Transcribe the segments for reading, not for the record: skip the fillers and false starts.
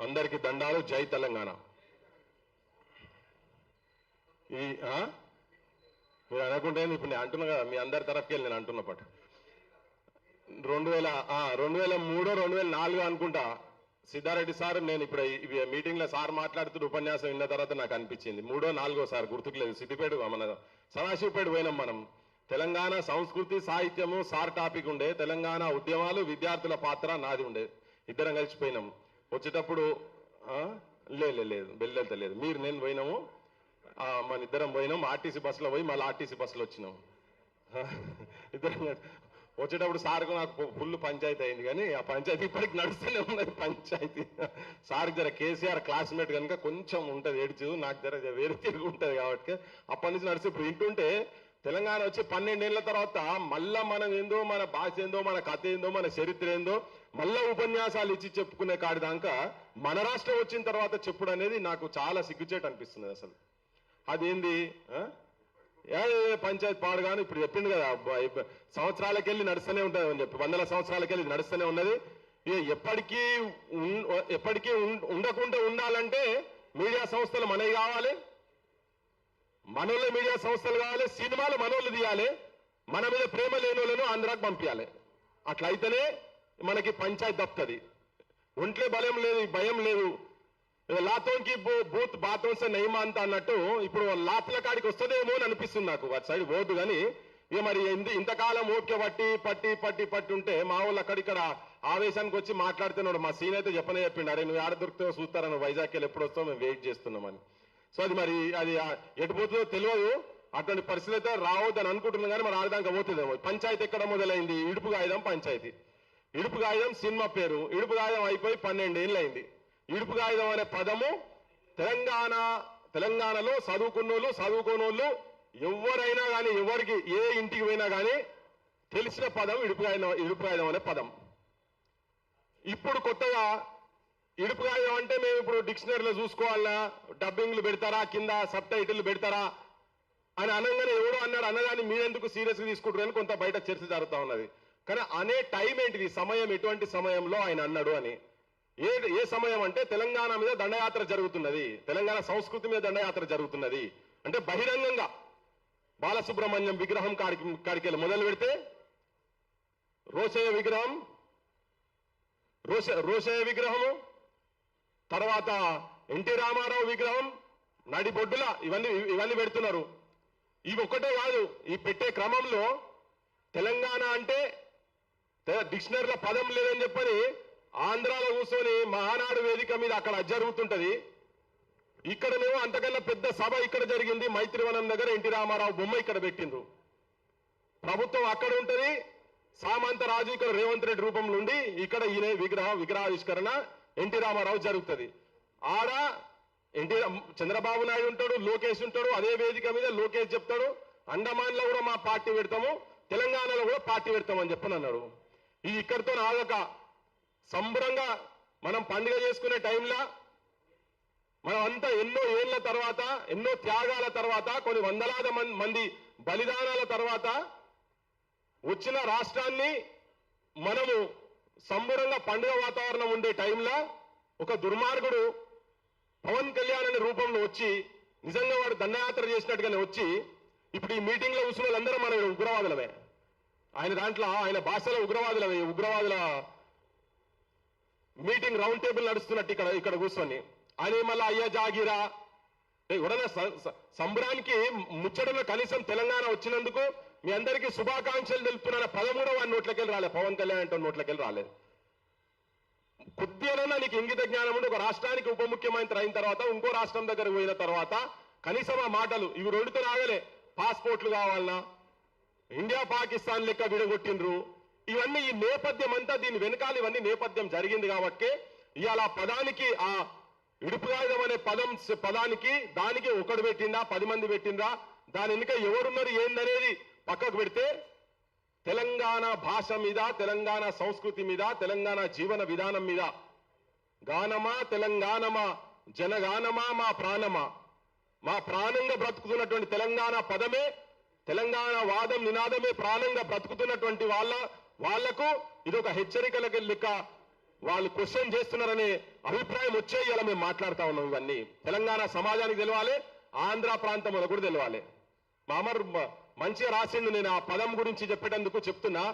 అందరికీ దండాలు. జై తెలంగాణ. ఈ మీరు అనుకుంటే ఇప్పుడు నేను అంటున్నా కదా, మీ అందరి తరఫుకి వెళ్ళి నేను అంటున్న పాటు 2003 2004 అనుకుంటా సిద్ధారెడ్డి సార్, నేను ఇప్పుడు మీటింగ్ లో సార్ మాట్లాడుతూ ఉపన్యాసం విన్న తర్వాత నాకు అనిపించింది 3వ 4వ సార్ గుర్తుకులేదు, సిద్దిపేట మన సదాశివపేట పోయినాం మనం. తెలంగాణ సంస్కృతి సాహిత్యము సార్ టాపిక్ ఉండే, తెలంగాణ ఉద్యమాలు విద్యార్థుల పాత్ర నాది ఉండే. ఇద్దరం కలిసిపోయినాం. వచ్చేటప్పుడు లేదు వెళ్ళలేదు, మీరు నేను పోయినాము, మన ఇద్దరం పోయినాం. ఆర్టీసీ బస్సులో పోయి మళ్ళీ ఆర్టీసీ బస్సులో వచ్చినాం. ఇద్దరం వచ్చేటప్పుడు సార్కు నాకు ఫుల్ పంచాయతీ అయింది, కానీ ఆ పంచాయతీ ఇప్పటికి నడుస్తూనే ఉన్నది పంచాయతీ. సార్ జర కేసీఆర్ క్లాస్మేట్ కనుక కొంచెం ఉంటుంది ఏడ్చు, నాకు జర వేరే తిరిగి ఉంటుంది కాబట్టి అప్పటి నుంచి నడిచి ఇప్పుడు వింటుంటే తెలంగాణ వచ్చి 12 ఏళ్ల తర్వాత మళ్ళా మనం ఏందో, మన భాష ఏందో, మన కథ ఏందో, మన చరిత్ర ఏందో మళ్ళా ఉపన్యాసాలు ఇచ్చి చెప్పుకునే కాడి దాకా మన రాష్ట్రం వచ్చిన తర్వాత చెప్పుడు అనేది నాకు చాలా సిగ్గుచేటు అనిపిస్తుంది. అసలు అదేంది పంచాయతీ పాడుగాను ఇప్పుడు చెప్పిండు కదా, సంవత్సరాలకెళ్ళి నడుస్తూనే ఉంటుంది అని చెప్పి, 100 సంవత్సరాలకెళ్ళి నడుస్తూనే ఉన్నది. ఎప్పటికీ ఉండకుండా ఉండాలంటే మీడియా సంస్థలు మనవి కావాలి, మనోళ్ళ మీడియా సంస్థలు కావాలి, సినిమాలు మనోళ్ళు తీయాలి, మన మీద ప్రేమ లేని వాళ్ళను ఆంధ్రాకు పంపించాలి. అట్లయితేనే మనకి పంచాయతీ దప్తుంది. ఒంట్లో బలం లేదు, భయం లేదు. లాతోంకి బూత్ బాతోన్సే నయమా అంత అన్నట్టు ఇప్పుడు లాత్ల కాడికి వస్తుందేమో అని అనిపిస్తుంది నాకు. వాటి సైడ్ పోదు కానీ ఇక మరి ఇంతకాలం ఓపిక పట్టి ఉంటే మా వాళ్ళు అక్కడిక్కడ ఆవేశానికి వచ్చి మాట్లాడుతున్నాడు. మా సీన్ అయితే చెప్పిండు, అరే నువ్వు ఆడ దొరికితే చూస్తారా, నువ్వు వైజాగ్ వెళ్ళి ఎప్పుడు వస్తావు, మేము వెయిట్ చేస్తున్నామని. సో అది మరి అది ఎటుపోతుందో తెలియదు. అటువంటి పరిస్థితి అయితే రావద్దని అనుకుంటున్నాం, కానీ మరి ఆడదాకా పోతుందేమో. పంచాయతీ ఎక్కడ మొదలైంది? ఇడుపు గాయిదం పంచాయతీ. ఇడుపు గాయిదం సినిమా పేరు. ఇడుపు గాయిదం అయిపోయి 12 ఏళ్ళు అయింది. ఇడుపు గాయిదం అనే పదము తెలంగాణలో చదువుకోనోళ్ళు ఎవరైనా కానీ, ఎవరికి ఏ ఇంటికి పోయినా కానీ తెలిసిన పదం ఇడుపు గాయిదం అనే పదం. ఇప్పుడు కొత్తగా ఇడుపు గాయిదం అంటే మేము ఇప్పుడు డిక్షనరీలో చూసుకోవాలా, డబ్బింగ్లు పెడతారా, కింద సబ్ టైటిల్ పెడతారా అని అనగానే ఎవడో అన్నాడు, అన్నదాన్ని మీరెందుకు సీరియస్ గా తీసుకుంటారు అని కొంత బయట చర్చ జరుగుతూ ఉన్నది. కానీ అనే టైం ఏంటిది, సమయం ఎటువంటి సమయంలో ఆయన అన్నాడు అని. ఏ సమయం అంటే తెలంగాణ మీద దండయాత్ర జరుగుతున్నది, తెలంగాణ సంస్కృతి మీద దండయాత్ర జరుగుతున్నది అంటే బహిరంగంగా బాలసుబ్రహ్మణ్యం విగ్రహం కాడికెళ్ళి మొదలు పెడితే రోషయ్య విగ్రహము, తర్వాత ఎన్టీ రామారావు విగ్రహం, నడిబొడ్డుల ఇవన్నీ పెడుతున్నారు. ఇవి ఒక్కటే కాదు, ఈ పెట్టే క్రమంలో తెలంగాణ అంటే డిక్షనరీలో పదం లేదని చెప్పని ఆంధ్రాలో కూర్చొని మహానాడు వేదిక మీద అక్కడ జరుగుతుంటది. ఇక్కడనేమో అంతకన్నా పెద్ద సభ ఇక్కడ జరిగింది, మైత్రివనం దగ్గర ఎన్టీ రామారావు బొమ్మ ఇక్కడ పెట్టిండ్రు. ప్రభుత్వం అక్కడ ఉంటది, సామంతరాజు ఇక్కడ రేవంత్ రెడ్డి రూపంలో ఉండి ఇక్కడ ఈయన విగ్రహావిష్కరణ ఎన్టీ రామారావు జరుగుతుంది. ఆడ చంద్రబాబు నాయుడు ఉంటాడు, లోకేష్ ఉంటాడు. అదే వేదిక మీద లోకేష్ చెప్తాడు, అండమాన్ లో కూడా మా పార్టీ పెడతాము, తెలంగాణలో కూడా పార్టీ పెడతామని చెప్పని అన్నాడు. ఇది ఇక్కడితో ఆగక సంబరంగా మనం పండుగ చేసుకునే టైంలో మనం అంతా ఎన్నో ఏళ్ల తర్వాత, ఎన్నో త్యాగాల తర్వాత, కొన్ని వందలాది మంది బలిదానాల తర్వాత వచ్చిన రాష్ట్రాన్ని మనము సంబరంగా పండుగ వాతావరణం ఉండే టైంలో ఒక దుర్మార్గుడు పవన్ కళ్యాణ్ అనే రూపంలో వచ్చి, నిజంగా వాడు దండయాత్ర చేసినట్టుగానే వచ్చి, ఇప్పుడు ఈ మీటింగ్ లో కూర్చున్న వాళ్ళందరూ మనం ఉగ్రవాదులమే, ఆయన దాంట్లో ఆయన భాషలో ఉగ్రవాదులమే, ఉగ్రవాదుల మీటింగ్ రౌండ్ టేబుల్ నడుస్తున్నట్టు ఇక్కడ కూర్చొని అని మళ్ళీ అయ్యా జాగిరా ఎవడన్నా సంబరానికి ముచ్చటలో కనీసం తెలంగాణ వచ్చినందుకు మీ అందరికీ శుభాకాంక్షలు తెలుపుతున్న 13వ నోట్లకెళ్ళి రాలేదు, పవన్ కళ్యాణ్ అంటే నోట్లకెళ్ళి రాలేదు. కొద్దిగా నీకు ఇంగిత జ్ఞానం ఉండి ఒక రాష్ట్రానికి ఉప ముఖ్యమంత్రి అయిన తర్వాత ఇంకో రాష్ట్రం దగ్గర పోయిన తర్వాత కనీసం ఆ మాటలు ఇవి రెండుతో రాగలే. పాస్పోర్ట్లు కావాలన్నా, ఇండియా పాకిస్తాన్ లెక్క విడగొట్టిండ్రు. ఇవన్నీ ఈ నేపథ్యం అంతా, దీని వెనకాల ఇవన్నీ నేపథ్యం జరిగింది కాబట్టి ఇవాళ పదానికి, ఆ ఇడుపు గాయిదం అనే పదానికి దానికి ఒకడు పెట్టిందా 10 మంది పెట్టిందా, దాని వెనుక ఎవరున్నారు ఏందనేది పక్కకు పెడితే తెలంగాణ భాష మీద, తెలంగాణ సంస్కృతి మీద, తెలంగాణ జీవన విధానం మీద గానమా తెలంగాణమా జనగానమా మా ప్రాణమా, మా ప్రాణంగా బ్రతుకుతున్నటువంటి తెలంగాణ పదమే, తెలంగాణ వాదం నినాదమే ప్రాణంగా బ్రతుకుతున్నటువంటి వాళ్లకు ఇది ఒక హెచ్చరికల లెక్క వాళ్ళు క్వశ్చన్ చేస్తున్నారనే అభిప్రాయం వచ్చే ఇలా మేము మాట్లాడుతా ఉన్నాం. ఇవన్నీ తెలంగాణ సమాజానికి తెలవాలి, ఆంధ్ర ప్రాంతంలో కూడా తెలవాలి. మా అమర్ మంచిగా రాసిండు, నేను ఆ పదం గురించి చెప్పేటందుకు చెప్తున్నా.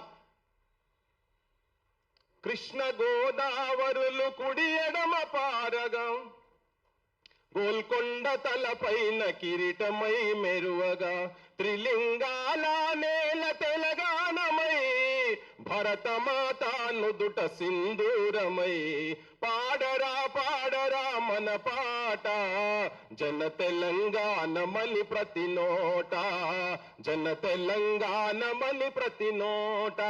కృష్ణ గోదావరులు కుడి ఎడమ పారగా, గోల్కొండ తలపైన కిరీటమై మెరువగా, త్రిలింగాల నేల తెలంగాణమై, భరతమాత నుదుట సింధూరమై, పాడరా పాడరా మన పాట, జన తెలంగాణమని ప్రతి నోట, జన తెలంగాణమని ప్రతి నోట.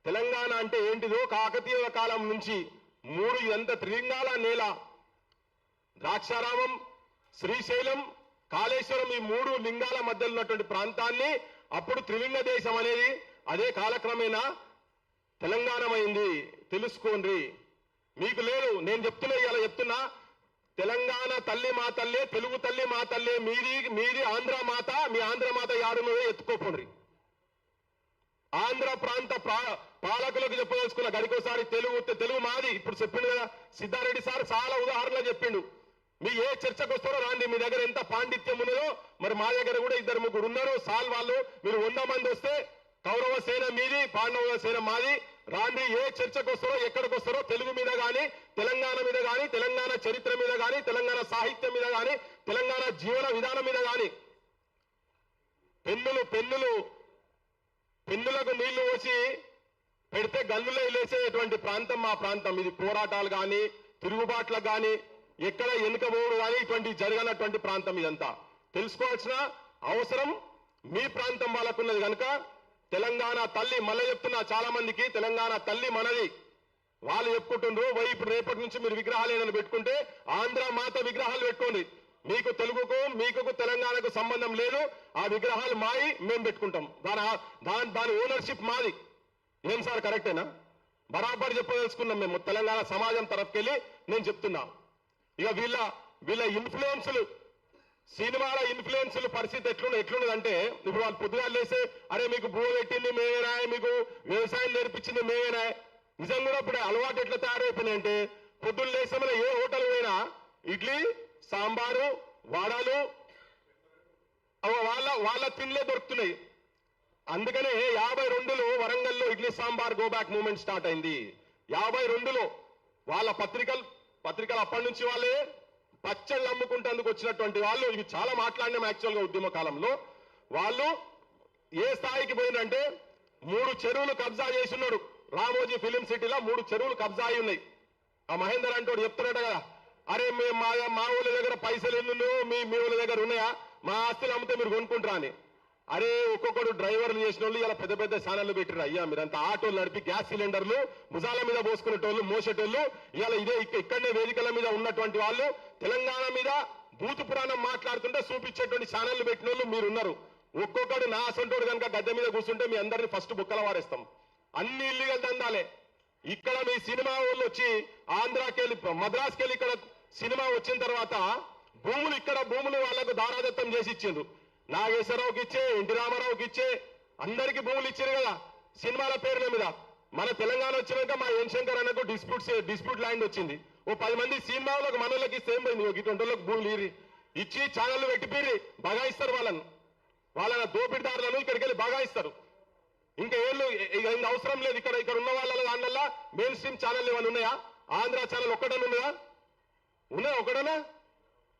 తెలంగాణ అంటే ఏంటిదో కాకతీయుల కాలం నుంచి మూడు ఎంత త్రిలింగాల నేల, ద్రాక్షారామం, శ్రీశైలం, కాళేశ్వరం, ఈ మూడు లింగాల మధ్యలో ఉన్నటువంటి ప్రాంతాన్ని అప్పుడు త్రిలింగ దేశం అనేది అదే కాలక్రమేణా తెలంగాణమైంది. తెలుసుకోండి, మీకు లేదు, నేను చెప్తున్నా, ఇలా చెప్తున్నా. తెలంగాణ తల్లి మా తల్లే, తెలుగు తల్లి మా తల్లే, మీది ఆంధ్ర మాత, మీ ఆంధ్ర మాత యాడున్నదో ఎత్తుకోపోండి. ఆంధ్ర ప్రాంత పాలకులకు చెప్పదలుచుకున్న గడికోసారి తెలుగు మాది. ఇప్పుడు చెప్పిండు కదా సిద్ధారెడ్డి సార్, చాలా ఉదాహరణలు చెప్పిండు. మీ ఏ చర్చకు వస్తారో రాండి, మీ దగ్గర ఎంత పాండిత్యం ఉన్నదో. మరి మా దగ్గర కూడా 2-3 ఉన్నారు సాల్ వాళ్ళు. మీరు 100 మంది వస్తే కౌరవ సేన మీది, పాండవ సేన మాది. రాండి, ఏ చర్చకు వస్తారో ఎక్కడికి వస్తారో, తెలుగు మీద కానీ, తెలంగాణ మీద కానీ, తెలంగాణ చరిత్ర మీద కానీ, తెలంగాణ సాహిత్యం మీద కానీ, తెలంగాణ జీవన విధానం మీద కానీ. పెన్నులకు నీళ్లు పోసి పెడితే గల్లులో లేసేటువంటి ప్రాంతం మా ప్రాంతం. ఇది పోరాటాలు కానీ, తిరుగుబాట్లకు కానీ, ఎక్కడ ఎన్నికబోడు కానీ ఇటువంటి జరగనటువంటి ప్రాంతం. ఇదంతా తెలుసుకోవాల్సిన అవసరం మీ ప్రాంతం వాళ్ళకున్నది కనుక తెలంగాణ తల్లి, మళ్ళీ చెప్తున్నా, చాలా మందికి తెలంగాణ తల్లి మనది వాళ్ళు చెప్పుకుంటుండ్రు. ఇప్పుడు రేపటి నుంచి మీరు విగ్రహాలు ఏదైనా పెట్టుకుంటే ఆంధ్ర మాత విగ్రహాలు పెట్టుకోండి. మీకు తెలుగుకు మీకు తెలంగాణకు సంబంధం లేదు. ఆ విగ్రహాలు మాయి, మేము పెట్టుకుంటాం. దాని ఓనర్షిప్ మాది. ఏం సార్ కరెక్టేనా? బరాబర్ చెప్పదలుచుకున్నాం మేము తెలంగాణ సమాజం తరఫుకెళ్ళి. నేను చెప్తున్నా, ఇక వీళ్ళ ఇన్ఫ్లుయెన్సులు, సినిమాల ఇన్ఫ్లుయెన్సులు పరిస్థితి ఎట్లున్నదంటే, ఇప్పుడు వాళ్ళు పొద్దుగా లేసే, అరే మీకు భూ పెట్టింది మేమేనా, మీకు వ్యవసాయం నేర్పించింది మేమేనా. నిజం కూడా ఇప్పుడు అలవాటు ఎట్లా తయారైపోయినాయంటే, పొద్దున్న లేసే ఏ హోటల్ పోయినా ఇడ్లీ సాంబారు వడలు వాళ్ళ తిండ్లే దొరుకుతున్నాయి. అందుకనే 52లో వరంగల్లో idli sambar go back movement start అయింది. 52లో వాళ్ళ పత్రికలు అప్పటి నుంచి వాళ్ళే పచ్చళ్ళు అమ్ముకుంటేందుకు వచ్చినటువంటి వాళ్ళు. ఇవి చాలా మాట్లాడినాం యాక్చువల్ గా ఉద్యమ కాలంలో. వాళ్ళు ఏ స్థాయికి పోయిందంటే 3 చెరువులు కబ్జా చేస్తున్నాడు. రామోజీ ఫిలిం సిటీలో 3 చెరువులు కబ్జా అయి ఉన్నాయి. ఆ మహేందర్ అంటోడు చెప్తున్నాడు కదా, అరే మా ఊళ్ళ దగ్గర పైసలు ఎన్నున్నాయో మీ ఊళ్ళ దగ్గర ఉన్నాయా, మా ఆస్తులు అమ్మితే మీరు కొనుక్కుంటారా అని. అరే ఒక్కొక్కడు డ్రైవర్లు చేసిన వాళ్ళు ఇలా పెద్ద పెద్ద ఛానళ్లు పెట్టిరు. అయ్యా మీరంతా ఆటోలు నడిపి గ్యాస్ సిలిండర్లు భుజాల మీద పోసుకునేటోళ్ళు, మోసేటోళ్ళు, ఇలా ఇక్కడనే వేదికల మీద ఉన్నటువంటి వాళ్ళు తెలంగాణ మీద భూత పురాణం మాట్లాడుతుంటే చూపించేటువంటి ఛానళ్లు పెట్టిన వాళ్ళు మీరున్నారు. ఒక్కొక్కడు నా అసంటోడు కనుక గద్దె మీద కూర్చుంటే మీ అందరినీ ఫస్ట్ బుక్కల వారేస్తాం. అన్ని ఇల్లీగల్ దందాలే. ఇక్కడ మీ సినిమా వాళ్ళు వచ్చి ఆంధ్రాకెళ్ళి మద్రాసుకెళ్ళి ఇక్కడ సినిమా వచ్చిన తర్వాత భూములు వాళ్లకు దారాదత్తం చేసి ఇచ్చిండ్రు. నాగేశ్వరరావుకి ఇచ్చే, ఎన్టీ రామారావుకి ఇచ్చే, అందరికి భూములు ఇచ్చారు కదా సినిమాల పేర్ల మీద. మన తెలంగాణ వచ్చినాక మా ఎన్ శంకర్ అన్నకు డిస్ప్యూట్ ల్యాండ్ వచ్చింది. ఓ 10 మంది సినిమాలకు మనోళ్ళకి సేమ్ పోయింది. ఇటువంటి భూములు ఇచ్చి ఛానళ్లు పెట్టిపోయి బగాయిస్తారు వాళ్ళ దోపిడిదారులను ఇక్కడికి వెళ్ళి బగాయిస్తారు. ఇంకా ఏళ్ళు అవసరం లేదు. ఇక్కడ ఉన్న వాళ్ళ దానివల్ల మెయిన్ స్ట్రీమ్ ఛానల్ ఏమైనా ఉన్నాయా? ఆంధ్ర ఛానల్ ఒక్కటనే ఉన్నదా? ఒకటనా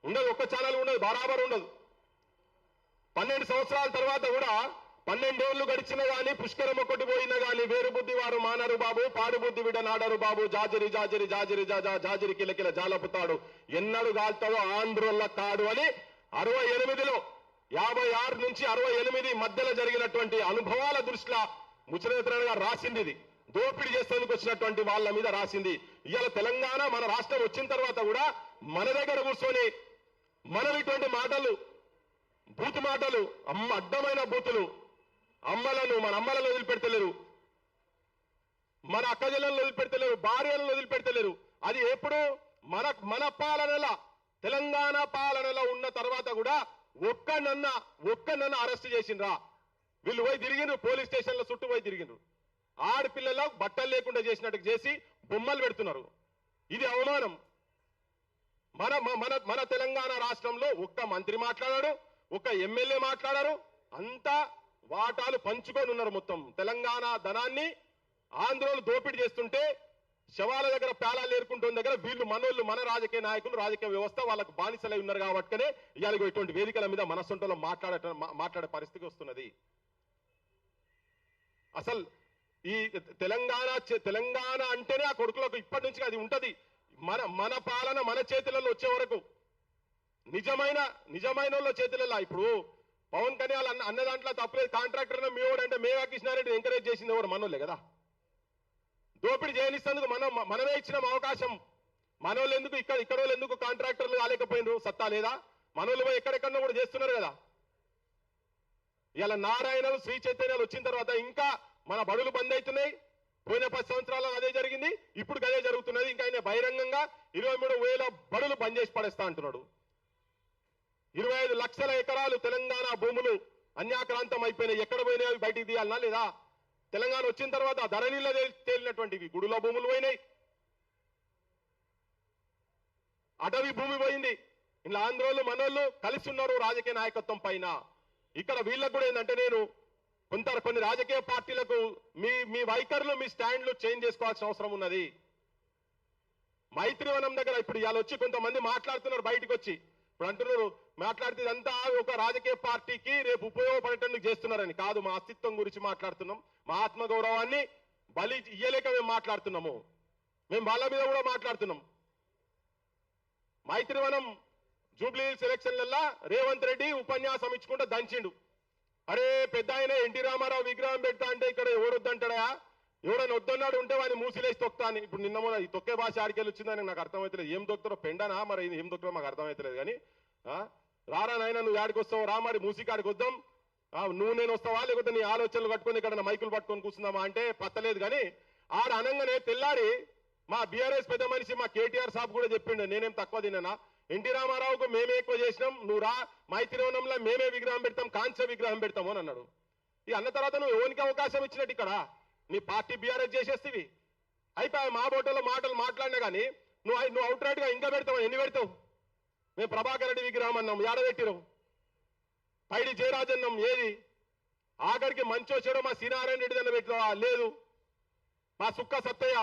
ఉండదు. ఒక్క ఛానల్ ఉండదు, బరాబర్ ఉండదు. 12 సంవత్సరాల తర్వాత కూడా 12 ఏళ్లు గడిచినా గానీ, పుష్కరం ఒక్కటి పోయినా గానీ, వేరు బుద్ధి వారు మానరు బాబు, పాడు బుద్ధి విడ నాడరు బాబు, జాజరి జాజరి జాజరి జాజరి కిలకిల జాలపుతాడు, ఎన్నడు గాల్తాడో ఆంధ్రోళ్ళ తాడు అని 68లో 56 నుంచి 68 మధ్యలో జరిగినటువంటి అనుభవాల దృష్ట్యా ముచ్చరేతరగా రాసింది. ఇది దోపిడీ చేసేందుకు వచ్చినటువంటి వాళ్ళ మీద రాసింది. ఇవాళ తెలంగాణ మన రాష్ట్రం వచ్చిన తర్వాత కూడా మన దగ్గర కూర్చొని మనం ఇటువంటి మాటలు, బూతు మాటలు, అడ్డమైన బూతులు, మన అమ్మలను వదిలిపెడతలేరు, మన అక్కజలను వదిలిపెడతలేరు, భార్యలను వదిలిపెడతలేరు. అది ఎప్పుడు మన పాలనల, తెలంగాణ పాలనలో ఉన్న తర్వాత కూడా ఒక్కనన్నా అరెస్ట్ చేసిండ్రా? వీళ్ళు పోయి తిరిగిండ్రు, పోలీస్ స్టేషన్ల చుట్టూ పోయి తిరిగిండ్రు. ఆడపిల్లలకు బట్టలు లేకుండా చేసినట్టు చేసి బొమ్మలు పెడుతున్నారు. ఇది అవమానం. మన మన మన తెలంగాణ రాష్ట్రంలో ఒక్క మంత్రి మాట్లాడారు, ఒక్క ఎమ్మెల్యే మాట్లాడారు, అంతా వాటాలు పంచుకొని ఉన్నారు. మొత్తం తెలంగాణ ధనాన్ని ఆంధ్రోలు దోపిడీ చేస్తుంటే శవాల దగ్గర పేలాలు ఏరుకుంటున్న దగ్గర వీళ్ళు మనోళ్ళు, మన రాజకీయ నాయకులు, రాజకీయ వ్యవస్థ వాళ్ళకు బానిసలై ఉన్నారు కాబట్టినే ఇవాళ ఇటువంటి వేదికల మీద మన సొంతలో మాట్లాడే పరిస్థితి వస్తున్నది. అసలు ఈ తెలంగాణ అంటేనే ఆ కొడుకులకు ఇప్పటి నుంచి అది ఉంటది. మన పాలన మన చేతులలో వచ్చే వరకు నిజమైన వాళ్ళ చేతులలో. ఇప్పుడు పవన్ కళ్యాణ్ అన్న దాంట్లో తప్పలేదు. కాంట్రాక్టర్ మేవాడు అంటే మేఘా కృష్ణారెడ్డి ఎంకరేజ్ చేసింది ఎవరు? మనోళ్ళే కదా. దోపిడీ చేయనిస్తేందుకు మనమే ఇచ్చిన అవకాశం. మనోళ్ళు ఎందుకు ఇక్కడ వాళ్ళు ఎందుకు కాంట్రాక్టర్లు కాలేకపోయినారు? సత్తా లేదా? మనోళ్ళు పోయి ఎక్కడెక్కడో కూడా చేస్తున్నారు కదా. ఇలా నారాయణలు, శ్రీ చైతన్యాలు వచ్చిన తర్వాత ఇంకా మన బడులు బంద్ అవుతున్నాయి. పోయిన 10 సంవత్సరాల్లో అదే జరిగింది, ఇప్పుడు అదే జరుగుతున్నది. ఇంకా ఆయన బహిరంగంగా 23,000 బడులు బంద్ చేసి పడేస్తా అంటున్నాడు. 25 లక్షల ఎకరాలు తెలంగాణ భూములు అన్యాక్రాంతం అయిపోయినాయి. ఎక్కడ పోయినాయి? బయటికి తీయాలనా లేదా? తెలంగాణ వచ్చిన తర్వాత ధరణిలో తేలినటువంటివి గుడుల భూములు పోయినాయి, అటవీ భూమి పోయింది. ఇలా ఆంధ్రోళ్ళు మనోళ్ళు కలిసి ఉన్నారు రాజకీయ నాయకత్వం పైన. ఇక్కడ వీళ్ళకు కూడా ఏంటంటే నేను కొన్ని రాజకీయ పార్టీలకు మీ వైఖరులు, మీ స్టాండ్లు చేంజ్ చేసుకోవాల్సిన అవసరం ఉన్నది. మైత్రివనం దగ్గర ఇప్పుడు ఇవాళ వచ్చి కొంతమంది మాట్లాడుతున్నారు, బయటకు వచ్చి ఇప్పుడు అంటున్నారు మాట్లాడితే ఇదంతా ఒక రాజకీయ పార్టీకి రేపు ఉపయోగపడేటందుకు చేస్తున్నారని. కాదు, మా అస్తిత్వం గురించి మాట్లాడుతున్నాం. మా ఆత్మగౌరవాన్ని బలి ఇయ్యలేక మేము మాట్లాడుతున్నాము. మేము వాళ్ళ మీద కూడా మాట్లాడుతున్నాం. మైత్రివనం జూబ్లీ ఎలక్షన్లల్లా రేవంత్ రెడ్డి ఉపన్యాసం ఇచ్చుకుంటూ దంచిండు. అరే పెద్ద ఆయన ఎన్టీ రామారావు విగ్రహం పెడతా అంటే ఇక్కడ ఎవరొద్దంటాడా? ఎవరైనా వద్దన్నాడు ఉంటే వాడిని మూసిలేసి తొక్తా అని. ఇప్పుడు నిన్న మొన్న ఈ తొక్కే భాష ఆడికెళ్ళి వచ్చిందని నాకు అర్థమవుతలేదు. ఏం తొక్కుతారో పెండనా మరి ఏం తొక్కుతారో మాకు అర్థమవుతలేదు. కానీ రారా నాయన, నువ్వు ఆడికి వస్తావు రా, మరి మూసికాడికి వద్దాం. నువ్వు నేను వస్తావా, లేకపోతే నీ ఆలోచనలు కట్టుకొని ఇక్కడ మైకులు పట్టుకొని కూర్చుందామా అంటే పత్తలేదు. కానీ ఆడ అనంగానే తెల్లారి మా బీఆర్ఎస్ పెద్ద మనిషి మా కేటీఆర్ సాబ్ కూడా చెప్పిండు, నేనేం తక్కువ తిన్నా, ఎన్టీ రామారావుకు మేమే ఎక్కువ చేసినాం, నువ్వు రా మైత్రివనంలో మేమే విగ్రహం పెడతాం, కాంస్య విగ్రహం పెడతాము అని అన్నాడు. ఈ అన్న తర్వాత నువ్వు ఎవరికి అవకాశం ఇచ్చినట్టు ఇక్కడ నీ పార్టీ బీఆర్ఎస్ చేసేస్తేవి అయిపోయి మా బోటలో మాటలు మాట్లాడినా కానీ నువ్వు అవుట్ రైట్ గా ఇంకా పెడతావు. ఎన్ని పెడతావు? మేము ప్రభాకర్ రెడ్డి విగ్రహం అన్నాం, ఏడబెట్టిరావు. పైడి జయరాజన్నం ఏది? ఆఖరికి మంచో చెడో మా శ్రీనారాయణ రెడ్డి దాన్ని పెట్టినా లేదు. మా సుక్క సత్తయ్య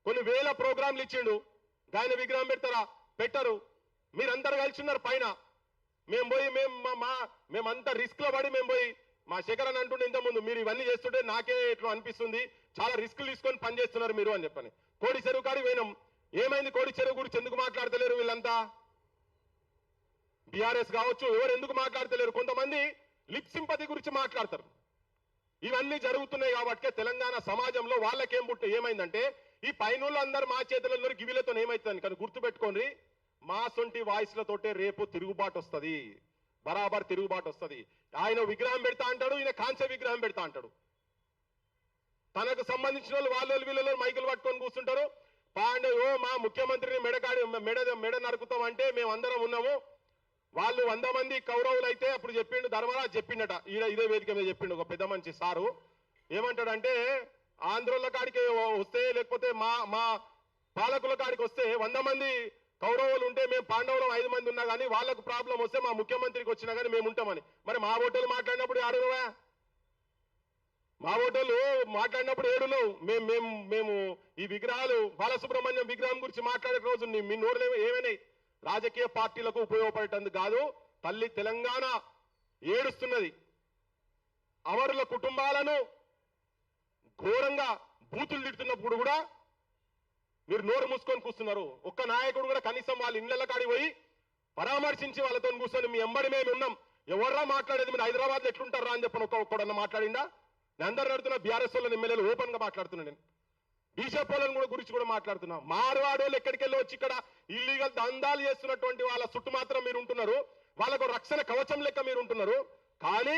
కొన్ని వేల ప్రోగ్రాంలు ఇచ్చిండు, గాయన విగ్రహం పెడతారా? పెట్టరు. మీరందరూ కలిసి ఉన్నారు పైన. మేము పోయి మేమంతా రిస్క్ లో పడి మేము పోయి మా శేఖరన్ అంటుండే ఇంతకుముందు, మీరు ఇవన్నీ చేస్తుంటే నాకే ఇట్లా అనిపిస్తుంది, చాలా రిస్కులు తీసుకొని పని చేస్తున్నారు మీరు అని చెప్పని. కోడి చెరువు కాడికి పోయినాం. ఏమైంది? కోడి చెరువు గురించి ఎందుకు మాట్లాడతలేరు వీళ్ళంతా? బీఆర్ఎస్ కావచ్చు, ఎవరు ఎందుకు మాట్లాడతలేరు? కొంతమంది లిప్ సింపతి గురించి మాట్లాడతారు. ఇవన్నీ జరుగుతున్నాయి కాబట్టి తెలంగాణ సమాజంలో వాళ్ళకేం ఏమైందంటే ఈ పైన అందరూ మా చేతులలో గివిలతో ఏమైతుంది కానీ గుర్తుపెట్టుకోండి, మా సొంటి వాయిస్లతోటే రేపు తిరుగుబాటు వస్తుంది, బరాబర్ తిరుగుబాటు వస్తుంది. ఆయన విగ్రహం పెడతా అంటాడు, ఈయన కాంస్య విగ్రహం పెడతా అంటాడు. తనకు సంబంధించిన వాళ్ళు వీళ్ళు మైకులు పట్టుకొని కూర్చుంటారు. ఓ మా ముఖ్యమంత్రిని మెడ నరుకుతాం అంటే మేము అందరం ఉన్నాము. వాళ్ళు 100 మంది కౌరవులు అయితే అప్పుడు చెప్పిండు, ధర్మరాజు చెప్పిండట, ఇదే వేదిక మీద చెప్పిండు ఒక పెద్ద మంచి సారు. ఏమంటాడంటే ఆంధ్రుల కాడికి వస్తే లేకపోతే మా పాలకుల కాడికి వస్తే 100 మంది కౌరవులు ఉంటే మేము పాండవులు 5 మంది ఉన్నా కానీ వాళ్ళకు ప్రాబ్లం వస్తే మా ముఖ్యమంత్రికి వచ్చినా కానీ మేము ఉంటామని. మరి మా ఓటర్లు మాట్లాడినప్పుడు ఆడుగా, మా ఓటర్లు మాట్లాడినప్పుడు ఏడులో మేము ఈ విగ్రహాలు బాలసుబ్రహ్మణ్యం విగ్రహం గురించి మాట్లాడే రోజు మీ నోరులు ఏమైనాయి? రాజకీయ పార్టీలకు ఉపయోగపడేటందుకు కాదు. తల్లి తెలంగాణ ఏడుస్తున్నది. అమరుల కుటుంబాలను ఘోరంగా బూతులు తిడుతున్నప్పుడు కూడా మీరు నోరు మూసుకొని కూర్చున్నారు. ఒక్క నాయకుడు కూడా కనీసం వాళ్ళ ఇళ్ల కాడికి పోయి పరామర్శించి వాళ్ళతో కూర్చొని మీ ఎంబడి మేము ఉన్నాం, ఎవర్రా మాట్లాడేది, మీరు హైదరాబాద్ లో ఎట్లుంటారా అని చెప్పని ఒక్కడన్నా మాట్లాడిందా? నేను అందరు నడుతున్నా, బీఆర్ఎస్ వాళ్ళని ఎమ్మెల్యేలు ఓపెన్ గా మాట్లాడుతున్నా, నేను బీజేపీ వాళ్ళని కూడా గురించి కూడా మాట్లాడుతున్నా. మారువాడోళ్ళు ఎక్కడికి వెళ్ళి వచ్చి ఇక్కడ ఇల్లీగల్ దందాలు చేస్తున్నటువంటి వాళ్ళ చుట్టూ మాత్రం మీరు ఉంటున్నారు, వాళ్ళకు రక్షణ కవచం లెక్క మీరు ఉంటున్నారు. కానీ